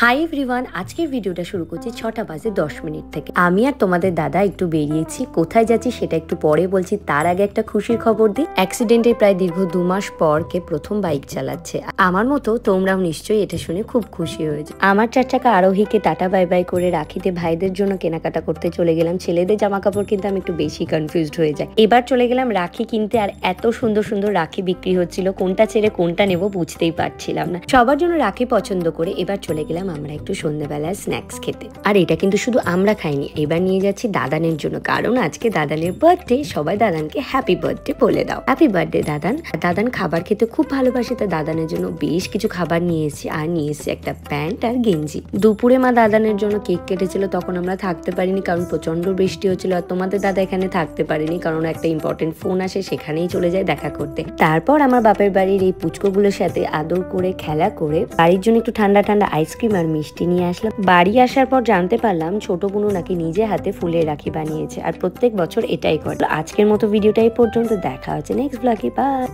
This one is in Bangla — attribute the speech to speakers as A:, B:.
A: হাই এভরিওয়ান, আজকের ভিডিওটা শুরু করছি 6টা বাজে 10 মিনিট থেকে। আমি আর তোমাদের দাদা একটু বেরিয়েছি, কোথায় যাচ্ছি সেটা একটু পরে বলছি। তার আগে একটা খুশির খবর দিই। অ্যাক্সিডেন্টের প্রায় দীর্ঘ 2 মাস পর কে প্রথম বাইক চালাচ্ছে। আমার মতো তোমরাও নিশ্চয়ই এটা শুনে খুব খুশি হয়েছে। আমার 4 চাকা আরোহীকে টাটা বাই বাই করে রাখিতে ভাইদের জন্য কেনাকাটা করতে চলে গেলাম। ছেলেদের জামা কাপড় কিন্তু আমি একটু বেশি কনফিউজড হয়ে যাই। এবার চলে গেলাম রাখি কিনতে, আর এত সুন্দর সুন্দর রাখি বিক্রি হচ্ছিল, কোনটা ছেড়ে কোনটা নেব বুঝতেই পারছিলাম না। সবার জন্য রাখি পছন্দ করে এবার চলে গেলাম আমরা একটু সন্ধ্যাবেলায় স্ন্যাক্স খেতে। আর এটা কিন্তু শুধু আমরা খাইনি, এবার নিয়ে যাচ্ছি দাদানের জন্য, কারণ আজকে দাদানের বার্থডে। সবাই দাদানকে হ্যাপি বার্থডে বলে দাও। Happy birthday Dadan. দাদান খাবার খেতে খুব ভালোবাসে, তা দাদানের জন্য বেশ কিছু খাবার নিয়ে এসেছি, আর নিয়ে এসেছি একটা প্যান্ট আর গেঞ্জি। দুপুরে মা দাদানের জন্য কেক কেটেছিল, তখন আমরা থাকতে পারিনি কারণ প্রচন্ড বৃষ্টি হচ্ছিল। আর তোমাদের দাদা এখানে থাকতে পারেনি কারণ একটা ইম্পর্টেন্ট ফোন আসে, সেখানেই চলে যায় দেখা করতে। তারপর আমার বাপের বাড়ির এই পুচকোগুলোর সাথে আদর করে খেলা করে বাড়ির জন্য একটু ঠান্ডা ঠান্ডা আইসক্রিম আর মিষ্টি নিয়ে আসলাম। বাড়ি আসার পর জানতে পারলাম ছোট বোনও নাকি নিজে হাতে ফুলের রাখি বানিয়েছে, আর প্রত্যেক বছর এটাই করে। আজকের মতো ভিডিওটা এই পর্যন্ত, দেখা হচ্ছে নেক্সট ব্লগে। বাই।